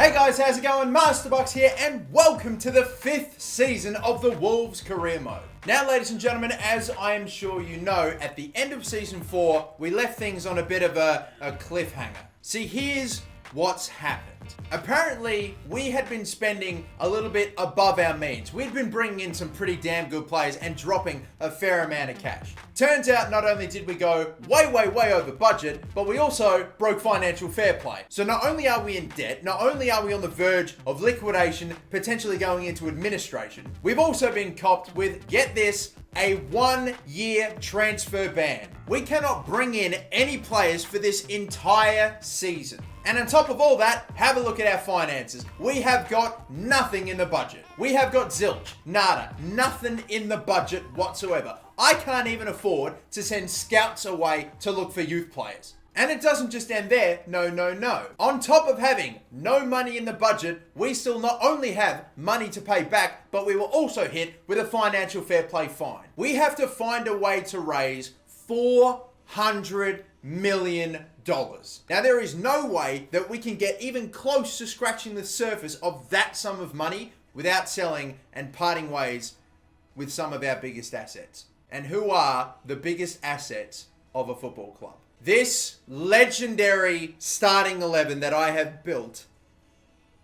Hey guys, how's it going? MasterBucks here, and welcome to the 5th season of the Wolves career mode. Now, ladies and gentlemen, as I am sure you know, at the end of season 4, we left things on a bit of a cliffhanger. See, here's what's happened. Apparently, we had been spending a little bit above our means. We'd been bringing in some pretty damn good players and dropping a fair amount of cash. Turns out, not only did we go way over budget, but we also broke financial fair play. So not only are we in debt, not only are we on the verge of liquidation, potentially going into administration, we've also been copped with, get this, a 1-year transfer ban. We cannot bring in any players for this entire season. And on top of all that, have a look at our finances. We have got nothing in the budget. We have got zilch, nada, nothing in the budget whatsoever. I can't even afford to send scouts away to look for youth players. And it doesn't just end there, no. On top of having no money in the budget, we still not only have money to pay back, but we were also hit with a financial fair play fine. We have to find a way to raise $400 million. Now, there is no way that we can get even close to scratching the surface of that sum of money without selling and parting ways with some of our biggest assets. And who are the biggest assets of a football club? This legendary starting 11 that I have built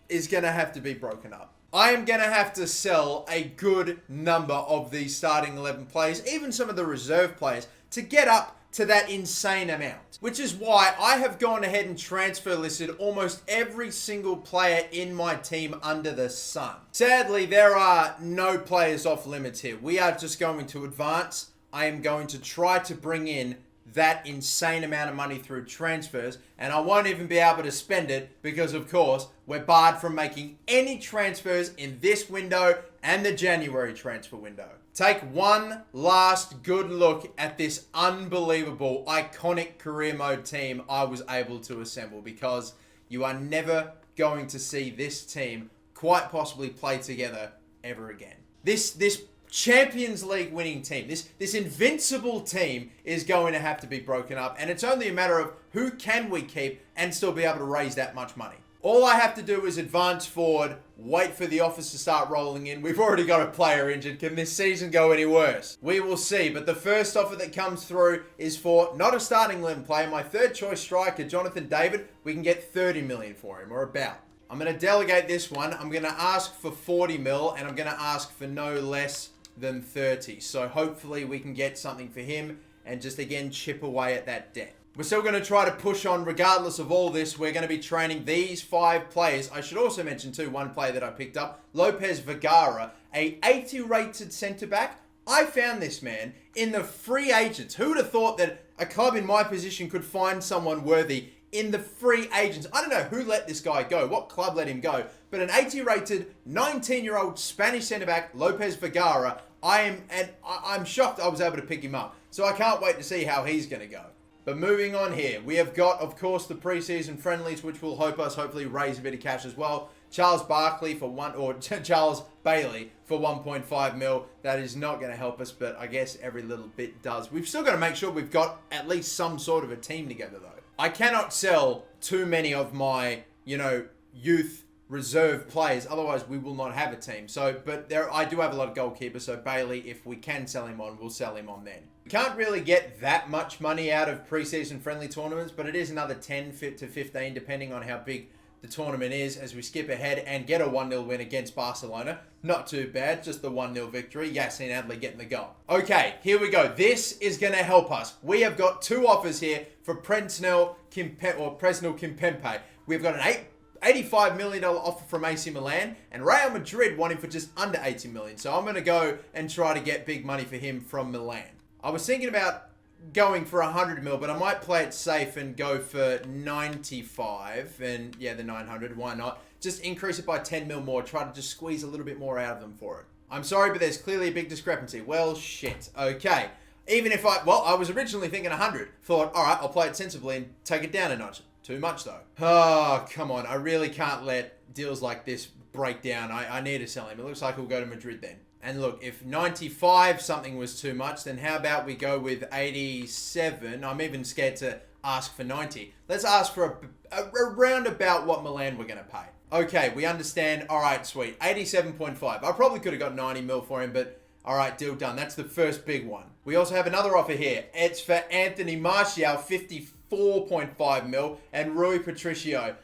is going to have to be broken up. I am going to have to sell a good number of these starting 11 players, even some of the reserve players, to get up to that insane amount. Which is why I have gone ahead and transfer listed almost every single player in my team under the sun. Sadly, there are no players off limits here. We are just going to advance. I am going to try to bring in that insane amount of money through transfers, and I won't even be able to spend it because, of course, we're barred from making any transfers in this window and the January transfer window. Take one last good look at this unbelievable, iconic career mode team I was able to assemble, because you are never going to see this team quite possibly play together ever again. This Champions League winning team, this invincible team is going to have to be broken up, and it's only a matter of who can we keep and still be able to raise that much money. All I have to do is advance forward, wait for the offers to start rolling in. We've already got a player injured. Can this season go any worse? We will see, but the first offer that comes through is for not a starting 11 player, my third choice striker, Jonathan David. We can get 30 million for him, or about. I'm going to delegate this one. I'm going to ask for 40 mil, and I'm going to ask for no less than 30. So hopefully we can get something for him and just again chip away at that debt. We're still going to try to push on regardless of all this. We're going to be training these 5 players. I should also mention too, one player that I picked up, Lopez Vergara, a 80 rated centre back. I found this man in the free agents. Who would have thought that a club in my position could find someone worthy in the free agents? I don't know who let this guy go, what club let him go, but an 80 rated 19-year-old Spanish centre back, Lopez Vergara, I'm shocked I was able to pick him up. So I can't wait to see how he's going to go. But moving on here, we have got, of course, the preseason friendlies, which will hopefully raise a bit of cash as well. Charles Bailey for 1.5 mil. That is not going to help us, but I guess every little bit does. We've still got to make sure we've got at least some sort of a team together, though. I cannot sell too many of my, youth reserve players, otherwise we will not have a team. So, but I do have a lot of goalkeepers, so Bailey, if we can sell him on, we'll sell him on then. We can't really get that much money out of preseason friendly tournaments, but it is another 10 to 15 depending on how big the tournament is as we skip ahead and get a 1-0 win against Barcelona. Not too bad, just the 1-0 victory. Yassine Adli getting the goal. Okay, here we go. This is going to help us. We have got 2 offers here for Presnel Kimpembe. We've got an $85 million offer from AC Milan, and Real Madrid want him for just under $80 million. So I'm going to go and try to get big money for him from Milan. I was thinking about going for 100 mil, but I might play it safe and go for 95, and yeah, the 900, why not? Just increase it by 10 mil more, try to just squeeze a little bit more out of them for it. I'm sorry, but there's clearly a big discrepancy. Well, shit. Okay. Even if I was originally thinking 100. Thought, all right, I'll play it sensibly and take it down a notch. Too much though. Oh, come on. I really can't let deals like this break down. I need to sell him. It looks like we'll go to Madrid then. And look, if 95 something was too much, then how about we go with 87? I'm even scared to ask for 90. Let's ask for around about what Milan we're going to pay. Okay, we understand. All right, sweet. 87.5. I probably could have got 90 mil for him, but all right, deal done. That's the first big one. We also have another offer here. It's for Anthony Martial, 54.5 mil, and Rui Patricio.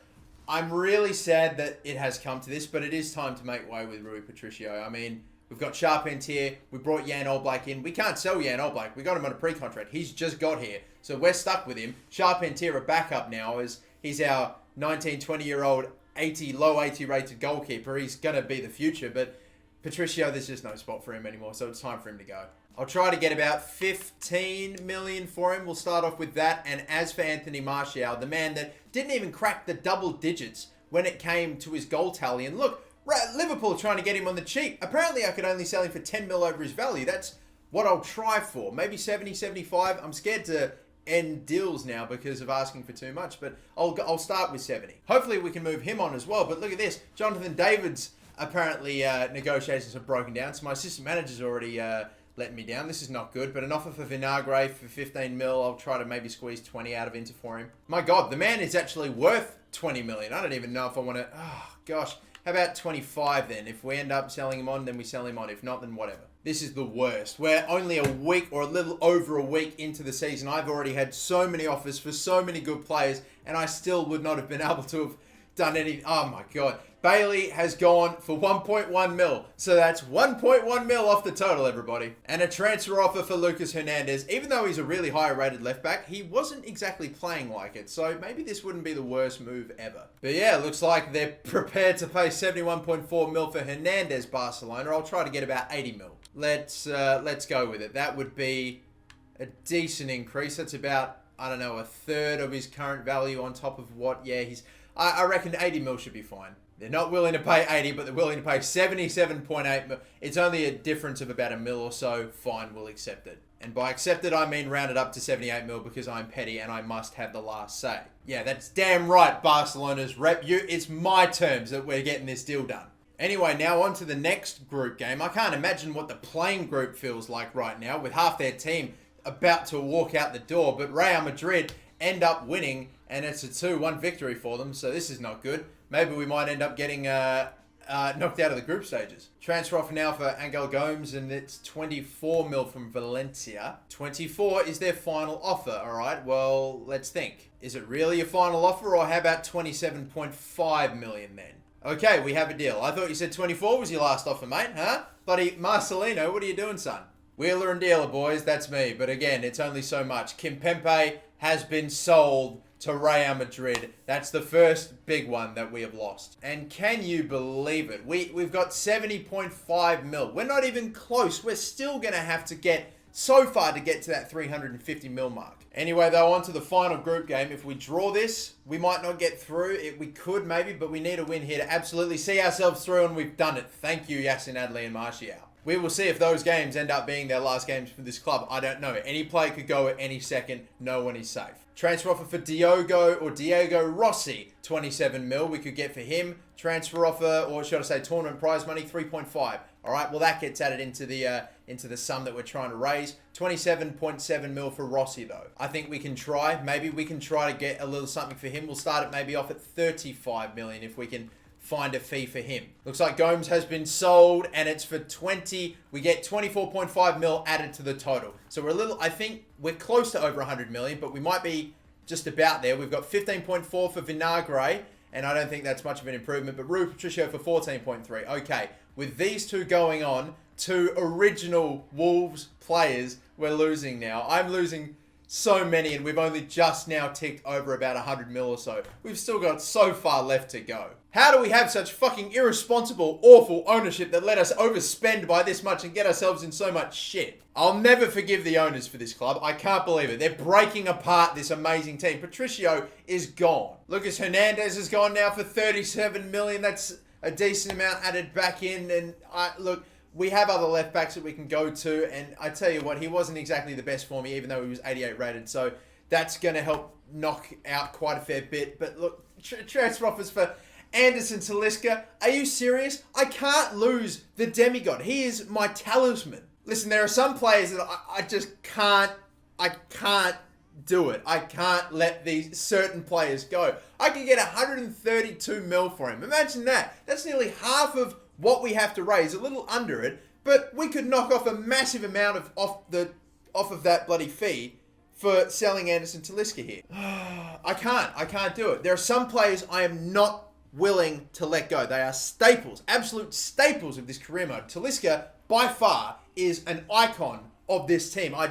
I'm really sad that it has come to this, but it is time to make way with Rui Patricio. I mean, we've got Charpentier. We brought Jan Oblak in. We can't sell Jan Oblak. We got him on a pre-contract. He's just got here, so we're stuck with him. Charpentier, a backup now, as he's our 19, 20-year-old low 80 rated goalkeeper. He's going to be the future, but Patricio, there's just no spot for him anymore, so it's time for him to go. I'll try to get about 15 million for him. We'll start off with that. And as for Anthony Martial, the man that didn't even crack the double digits when it came to his goal tally. And look, Liverpool trying to get him on the cheap. Apparently, I could only sell him for 10 mil over his value. That's what I'll try for. Maybe 70, 75. I'm scared to end deals now because of asking for too much, but I'll start with 70. Hopefully we can move him on as well. But look at this. Jonathan David's apparently negotiations have broken down, so my assistant manager's already letting me down. This is not good, but an offer for Vinagre for 15 mil. I'll try to maybe squeeze 20 out of Inter for him. My God, the man is actually worth 20 million. I don't even know if I want to... Oh, gosh. How about 25 then? If we end up selling him on, then we sell him on. If not, then whatever. This is the worst. We're only a week or a little over a week into the season. I've already had so many offers for so many good players, and I still would not have been able to have done any... Oh, my God. Bailey has gone for 1.1 mil. So that's 1.1 mil off the total, everybody. And a transfer offer for Lucas Hernandez. Even though he's a really high-rated left-back, he wasn't exactly playing like it. So maybe this wouldn't be the worst move ever. But yeah, looks like they're prepared to pay 71.4 mil for Hernandez, Barcelona. I'll try to get about 80 mil. Let's go with it. That would be a decent increase. That's about, I don't know, a third of his current value on top of what, yeah, I reckon 80 mil should be fine. They're not willing to pay 80, but they're willing to pay 77.8 mil. It's only a difference of about a mil or so. Fine, we'll accept it. And by accept it, I mean round it up to 78 mil because I'm petty and I must have the last say. Yeah, that's damn right, Barcelona's rep. It's my terms that we're getting this deal done. Anyway, now on to the next group game. I can't imagine what the playing group feels like right now with half their team about to walk out the door. But Real Madrid end up winning, and it's a 2-1 victory for them, so this is not good. Maybe we might end up getting knocked out of the group stages. Transfer offer now for Angel Gomes, and it's 24 mil from Valencia. 24 is their final offer, all right? Well, let's think. Is it really a final offer, or how about 27.5 million then? Okay, we have a deal. I thought you said 24 was your last offer, mate, huh? Bloody Marcelino, what are you doing, son? Wheeler and dealer, boys, that's me. But again, it's only so much. Kimpembe has been sold to Real Madrid. That's the first big one that we have lost. And can you believe it? We've got 70.5 mil. We're not even close. We're still going to have to get so far to get to that 350 mil mark. Anyway, though, on to the final group game. If we draw this, we might not get through. We could maybe, but we need a win here to absolutely see ourselves through, and we've done it. Thank you, Yassin Adli and Martial. We will see if those games end up being their last games for this club. I don't know. Any player could go at any second. No one is safe. Transfer offer for Diego Rossi, 27 mil we could get for him. Transfer offer, or should I say tournament prize money, 3.5. All right, well, that gets added into the sum that we're trying to raise. 27.7 mil for Rossi, though. I think we can try. Maybe we can try to get a little something for him. We'll start it maybe off at 35 million if we can find a fee for him. Looks like Gomes has been sold, and it's for 20. We get 24.5 mil added to the total. So I think we're close to over 100 million, but we might be just about there. We've got 15.4 for Vinagre, and I don't think that's much of an improvement, but Rui Patricio for 14.3. Okay, with these two going on, two original Wolves players, we're losing now. I'm losing so many, and we've only just now ticked over about 100 mil or so. We've still got so far left to go. How do we have such fucking irresponsible, awful ownership that let us overspend by this much and get ourselves in so much shit? I'll never forgive the owners for this club. I can't believe it. They're breaking apart this amazing team. Patricio is gone. Lucas Hernandez has gone now for 37 million. That's a decent amount added back in. And look, we have other left backs that we can go to. And I tell you what, he wasn't exactly the best for me, even though he was 88 rated. So that's going to help knock out quite a fair bit. But look, transfer offers for Anderson Talisca. Are you serious? I can't lose the demigod. He is my talisman. Listen, there are some players that I just can't do it. I can't let these certain players go. I could get 132 mil for him. Imagine that. That's nearly half of what we have to raise, a little under it, but we could knock off a massive amount off of that bloody fee for selling Anderson Talisca here. I can't do it. There are some players I am not willing to let go. They are staples, absolute staples of this career mode. Talisca, by far, is an icon of this team. I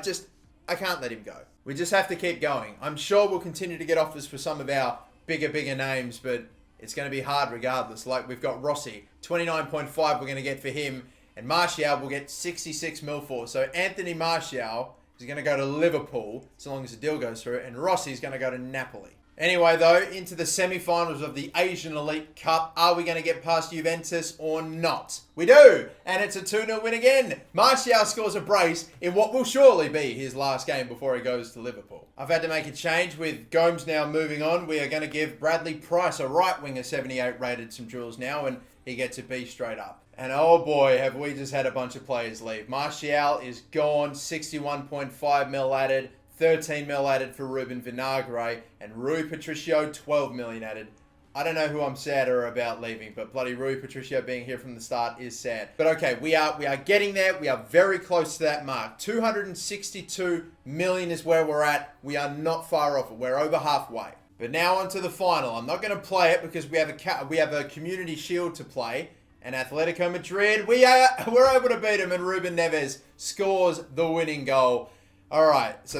can't let him go. We just have to keep going. I'm sure we'll continue to get offers for some of our bigger names, but it's going to be hard regardless. Like, we've got Rossi, 29.5 we're going to get for him, and Martial will get 66 mil for. So Anthony Martial is going to go to Liverpool, so long as the deal goes through, and Rossi is going to go to Napoli. Anyway, though, into the semi-finals of the Asian Elite Cup. Are we going to get past Juventus or not? We do! And it's a 2-0 win again. Martial scores a brace in what will surely be his last game before he goes to Liverpool. I've had to make a change with Gomes now moving on. We are going to give Bradley Price, a right winger, 78 rated, some drills now, and he gets a B straight up. And oh boy, have we just had a bunch of players leave. Martial is gone, 61.5 mil added. 13 mil added for Ruben Vinagre, and Rui Patricio, 12 million added. I don't know who I'm sadder about leaving, but bloody Rui Patricio being here from the start is sad. But okay, we are getting there. We are very close to that mark. 262 million is where we're at. We are not far off it. We're over halfway. But now on to the final. I'm not going to play it because we have a community shield to play. And Atletico Madrid, we're able to beat them, and Ruben Neves scores the winning goal. All right, so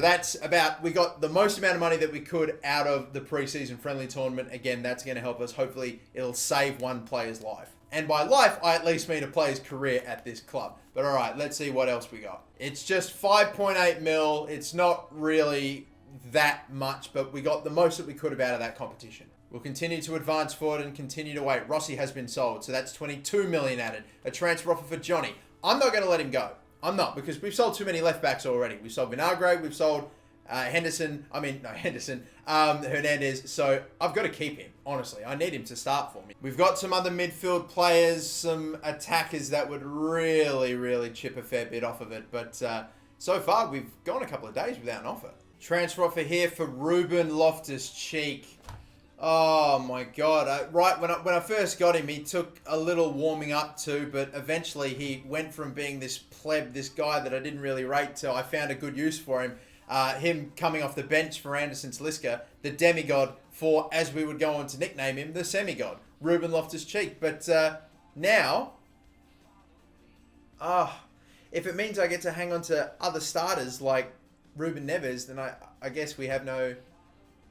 we got the most amount of money that we could out of the preseason friendly tournament. Again, that's going to help us. Hopefully, it'll save one player's life. And by life, I at least mean a player's career at this club. But all right, let's see what else we got. It's just 5.8 mil. It's not really that much, but we got the most that we could have out of that competition. We'll continue to advance forward and continue to wait. Rossi has been sold, so that's 22 million added. A transfer offer for Johnny. I'm not going to let him go. I'm not, because we've sold too many left backs already. We've sold Vinagre, we've sold Hernandez. So I've got to keep him, honestly. I need him to start for me. We've got some other midfield players, some attackers that would really chip a fair bit off of it. But so far, we've gone a couple of days without an offer. Transfer offer here for Ruben Loftus-Cheek. Oh my God. Right when I first got him, he took a little warming up to, but eventually he went from being this pleb, this guy that I didn't really rate, to I found a good use for him. Him coming off the bench for Anderson Talisca, the demigod for, as we would go on to nickname him, the semigod, Ruben Loftus-Cheek. But now, if it means I get to hang on to other starters like Ruben Neves, then I guess we have no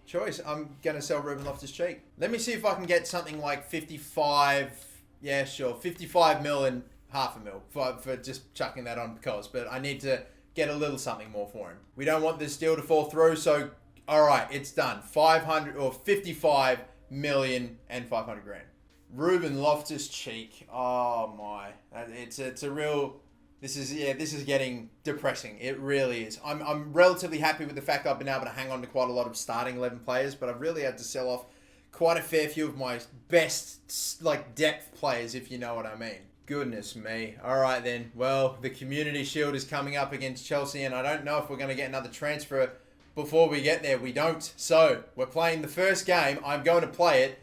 choice. I'm going to sell Ruben Loftus-Cheek. Let me see if I can get something like 55. Yeah, sure. 55 mil and half a mil for just chucking that on because. But I need to get a little something more for him. We don't want this deal to fall through. So, all right, it's done. 500 or 55 million and 500 grand. Ruben Loftus-Cheek. Oh my. It's a real... This is getting depressing. It really is. I'm relatively happy with the fact that I've been able to hang on to quite a lot of starting 11 players, but I've really had to sell off quite a fair few of my best, like, depth players, if you know what I mean. Goodness me. All right, then. Well, the Community Shield is coming up against Chelsea, and I don't know if we're going to get another transfer before we get there. We don't. So, we're playing the first game. I'm going to play it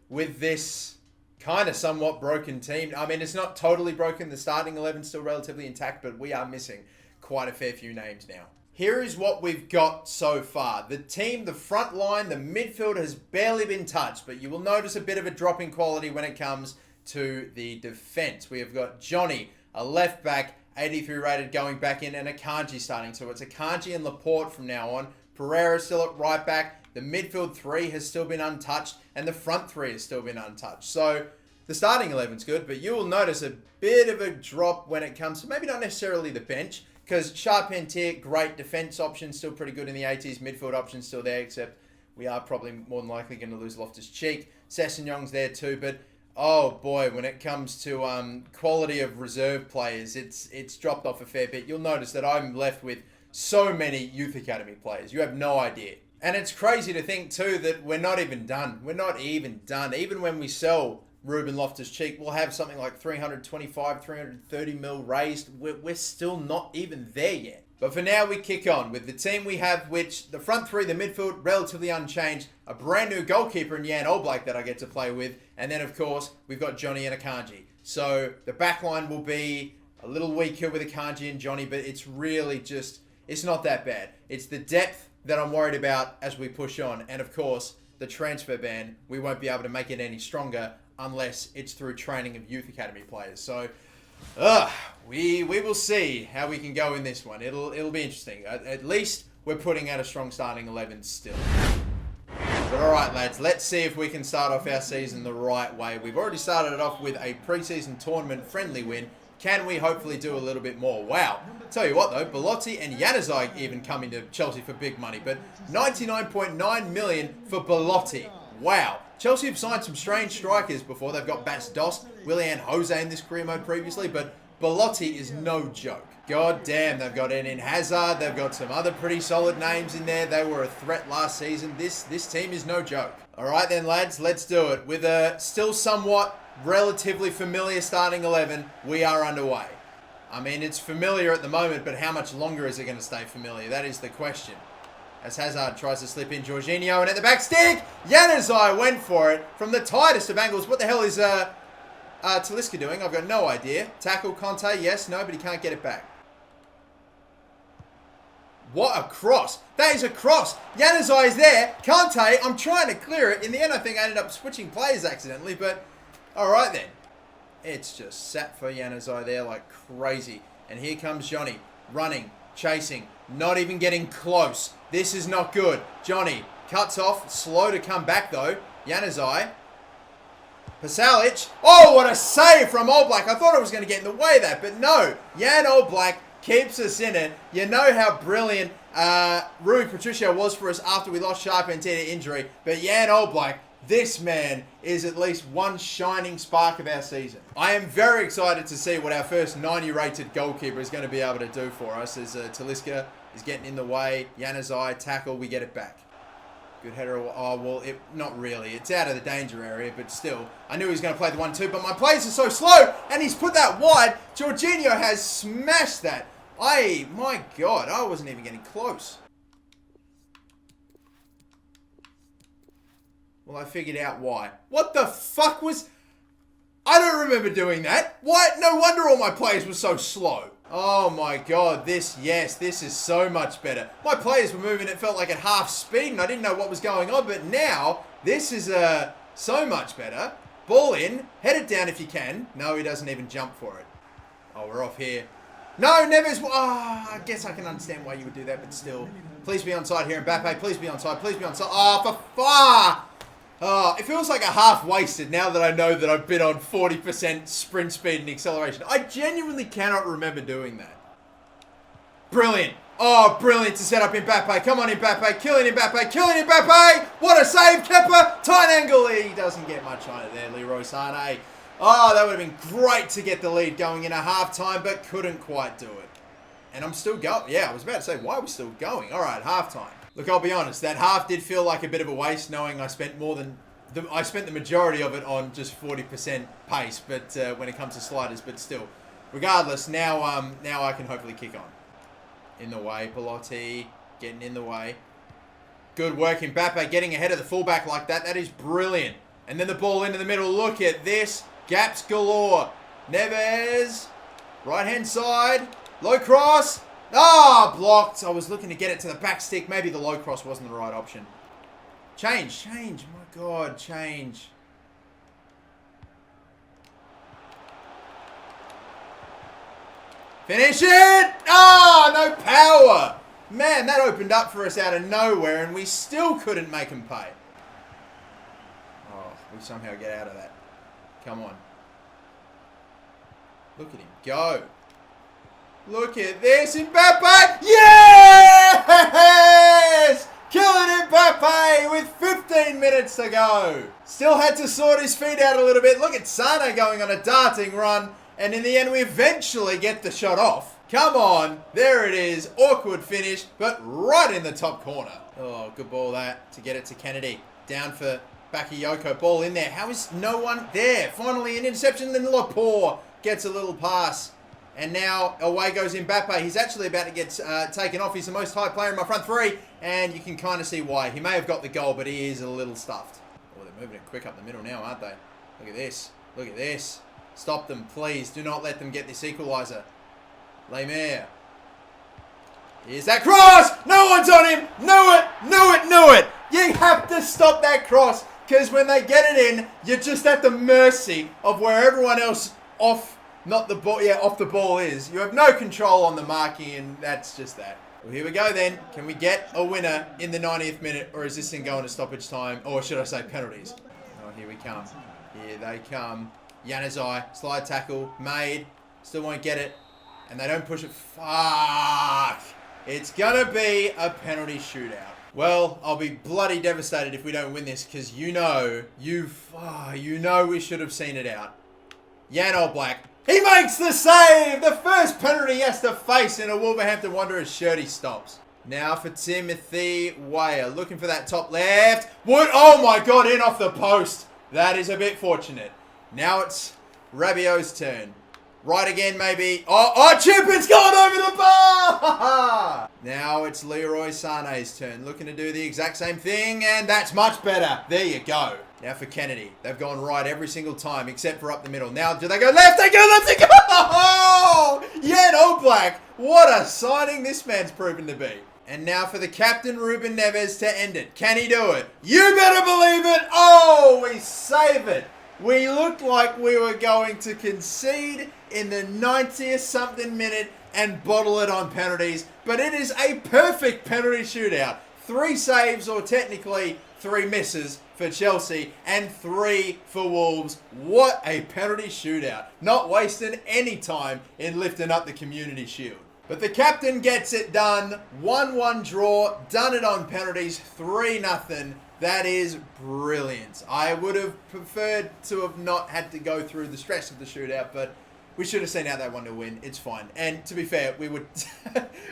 with this kind of somewhat broken team. I mean, it's not totally broken. The starting 11's still relatively intact, but we are missing quite a fair few names now. Here is what we've got so far. The team, the front line, the midfield has barely been touched, but you will notice a bit of a drop in quality when it comes to the defense. We have got Johnny, a left back, 83 rated, going back in, and Akanji starting. So it's Akanji and Laporte from now on. Pereira still at right back. The midfield three has still been untouched, and the front three has still been untouched. So the starting 11's good, but you will notice a bit of a drop when it comes to maybe not necessarily the bench, because Charpentier, great defense option, still pretty good in the 80s. Midfield option still there, except we are probably more than likely going to lose Loftus-Cheek. Sessegnong's there too, but oh boy, when it comes to quality of reserve players, it's dropped off a fair bit. You'll notice that I'm left with so many youth academy players. You have no idea. And it's crazy to think too that we're not even done. We're not even done. Even when we sell Ruben Loftus-Cheek, we'll have something like 325, 330 mil raised. We're still not even there yet. But for now, we kick on with the team we have, which the front three, the midfield, relatively unchanged. A brand new goalkeeper in Jan Oblak that I get to play with. And then, of course, we've got Johnny and Akanji. So the back line will be a little weaker with Akanji and Johnny, but it's really just, it's not that bad. It's the depth that I'm worried about as we push on. And, of course, the transfer ban, we won't be able to make it any stronger unless it's through training of youth academy players. So, we will see how we can go in this one. It'll be interesting. At least we're putting out a strong starting 11 still. But alright lads, let's see if we can start off our season the right way. We've already started it off with a pre-season tournament friendly win. Can we hopefully do a little bit more? Wow. Tell you what though, Belotti and Januzaj even coming to Chelsea for big money. But 99.9 million for Belotti. Wow. Chelsea have signed some strange strikers before. They've got Bas Dost, Willian Jose in this career mode previously, but Belotti is no joke. God damn, they've got Eden Hazard. They've got some other pretty solid names in there. They were a threat last season. This team is no joke. All right then, lads, let's do it. With a still somewhat relatively familiar starting 11, we are underway. I mean, it's familiar at the moment, but how much longer is it going to stay familiar? That is the question. As Hazard tries to slip in Jorginho, and at the back stick, Januzaj went for it from the tightest of angles. What the hell is Talisca doing? I've got no idea. Tackle Conte, yes, no, but he can't get it back. What a cross. That is a cross. Januzaj is there. Conte, I'm trying to clear it. In the end, I think I ended up switching players accidentally, but all right then. It's just sat for Januzaj there like crazy. And here comes Johnny, running, chasing, not even getting close. This is not good. Johnny cuts off, slow to come back though. Januzaj. Pasalic. Oh, what a save from Oblak. I thought I was going to get in the way of that, but no. Jan Oblak keeps us in it. You know how brilliant Rui Patricio was for us after we lost Charpentier to injury. But Jan Oblak, this man is at least one shining spark of our season. I am very excited to see what our first 90 rated goalkeeper is going to be able to do for us as Talisca is getting in the way. Januzaj, tackle, we get it back. Good header. Oh, well, not really. It's out of the danger area, but still. I knew he was going to play the 1-2, but my players are so slow, and he's put that wide. Jorginho has smashed that. My God, I wasn't even getting close. Well, I figured out why. What the fuck was... I don't remember doing that. Why? No wonder all my players were so slow. Oh my God, this is so much better. My players were moving, it felt like at half speed, and I didn't know what was going on, but now, this is so much better. Ball in, head it down if you can. No, he doesn't even jump for it. Oh, we're off here. No, Neves, I guess I can understand why you would do that, but still. Please be onside here, Mbappe, please be onside, please be onside. Oh, for far! Oh, it feels like a half wasted now that I know that I've been on 40% sprint speed and acceleration. I genuinely cannot remember doing that. Brilliant. Oh, brilliant to set up Mbappe. Come on, Mbappe. Killing Mbappe. Killing Mbappe. What a save, Kepa. Tight angle. He doesn't get much on it there, Leroy Sané. Oh, that would have been great to get the lead going in a half-time, but couldn't quite do it. And I'm still going. Yeah, I was about to say, why are we still going? All right, half-time. Look, I'll be honest. That half did feel like a bit of a waste, knowing I spent I spent the majority of it on just 40% pace, but when it comes to sliders, but still. Regardless, now I can hopefully kick on. In the way, Belotti getting in the way. Good work, Mbappe getting ahead of the fullback like that. That is brilliant. And then the ball into the middle. Look at this. Gaps galore. Neves. Right-hand side. Low cross. Ah, blocked. I was looking to get it to the back stick. Maybe the low cross wasn't the right option. Change. My God, change. Finish it! Ah, no power. Man, that opened up for us out of nowhere, and we still couldn't make him pay. Oh, we somehow get out of that. Come on. Look at him go. Look at this, Mbappe! Yes! Killing Mbappe with 15 minutes to go. Still had to sort his feet out a little bit. Look at Sané going on a darting run. And in the end, we eventually get the shot off. Come on. There it is. Awkward finish, but right in the top corner. Oh, good ball that to get it to Kennedy. Down for Bakayoko. Ball in there. How is no one there? Finally an interception. Then Laporte gets a little pass. And now away goes Mbappe. He's actually about to get taken off. He's the most hyped player in my front three. And you can kind of see why. He may have got the goal, but he is a little stuffed. Oh, they're moving it quick up the middle now, aren't they? Look at this. Look at this. Stop them, please. Do not let them get this equaliser. Lemaire. Here's that cross! No one's on him! Knew it! Knew it! Knew it! You have to stop that cross, because when they get it in, you're just at the mercy of where everyone else off the ball is. You have no control on the marking, and that's just that. Well, here we go then. Can we get a winner in the 90th minute, or is this thing going to stoppage time? Or should I say penalties? Oh, here we come. Here they come. Januzaj, slide tackle, made. Still won't get it. And they don't push it. Fuck! It's gonna be a penalty shootout. Well, I'll be bloody devastated if we don't win this, because you know we should have seen it out. Jan Oblak. He makes the save! The first penalty he has to face in a Wolverhampton Wanderers shirt. He stops. Now for Timothy Weah. Looking for that top left. Wood. Oh my god, in off the post. That is a bit fortunate. Now it's Rabiot's turn. Right again, maybe. Oh, Chip, it's gone over the bar! Now it's Leroy Sané's turn. Looking to do the exact same thing, and that's much better. There you go. Now for Kennedy. They've gone right every single time, except for up the middle. Now, do they go left? They go left! They go... Oh! Jan Oblak. What a signing this man's proven to be. And now for the captain, Ruben Neves, to end it. Can he do it? You better believe it. Oh, we save it. We looked like we were going to concede in the 90th something minute and bottle it on penalties. But it is a perfect penalty shootout. 3 saves, or technically 3 misses for Chelsea, and 3 for Wolves. What a penalty shootout. Not wasting any time in lifting up the Community Shield. But the captain gets it done. 1-1 draw. Done it on penalties. 3-0. That is brilliant. I would have preferred to have not had to go through the stress of the shootout, but we should have seen out that one to win. It's fine. And to be fair, we would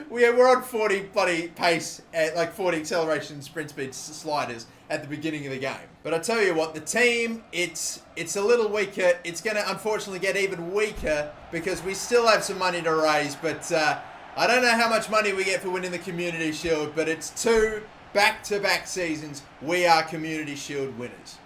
we're on 40 bloody pace, at like 40 acceleration sprint speed sliders at the beginning of the game. But I tell you what, the team, it's a little weaker. It's going to unfortunately get even weaker because we still have some money to raise. But I don't know how much money we get for winning the Community Shield, but it's 2 back-to-back seasons we are Community Shield winners.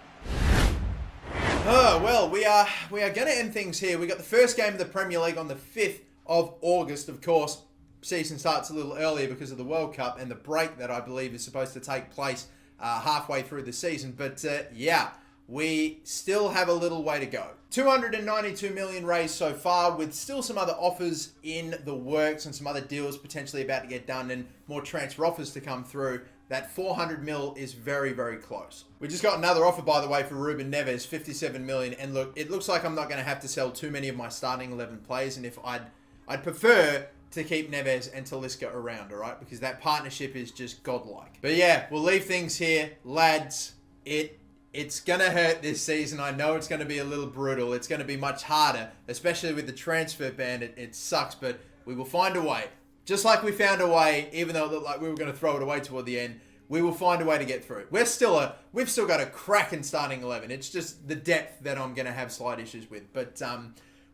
Oh, well, we are going to end things here. We got the first game of the Premier League on the 5th of August. Of course, season starts a little earlier because of the World Cup and the break that I believe is supposed to take place halfway through the season. But yeah, we still have a little way to go. 292 million raised so far, with still some other offers in the works and some other deals potentially about to get done and more transfer offers to come through. That 400 mil is very, very close. We just got another offer, by the way, for Ruben Neves, 57 million. And look, it looks like I'm not going to have to sell too many of my starting 11 players. And if I'd prefer to keep Neves and Talisca around, all right? Because that partnership is just godlike. But yeah, we'll leave things here. Lads, it's going to hurt this season. I know it's going to be a little brutal. It's going to be much harder, especially with the transfer ban. It sucks, but we will find a way. Just like we found a way, even though it looked like we were going to throw it away toward the end, we will find a way to get through. We've still got a cracking starting 11. It's just the depth that I'm going to have slight issues with. But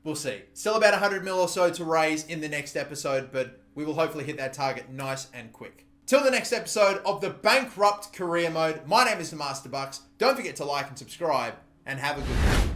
we'll see. Still about 100 mil or so to raise in the next episode, but we will hopefully hit that target nice and quick. Till the next episode of the Bankrupt Career Mode, my name is the MasterBucks. Don't forget to like and subscribe, and have a good one.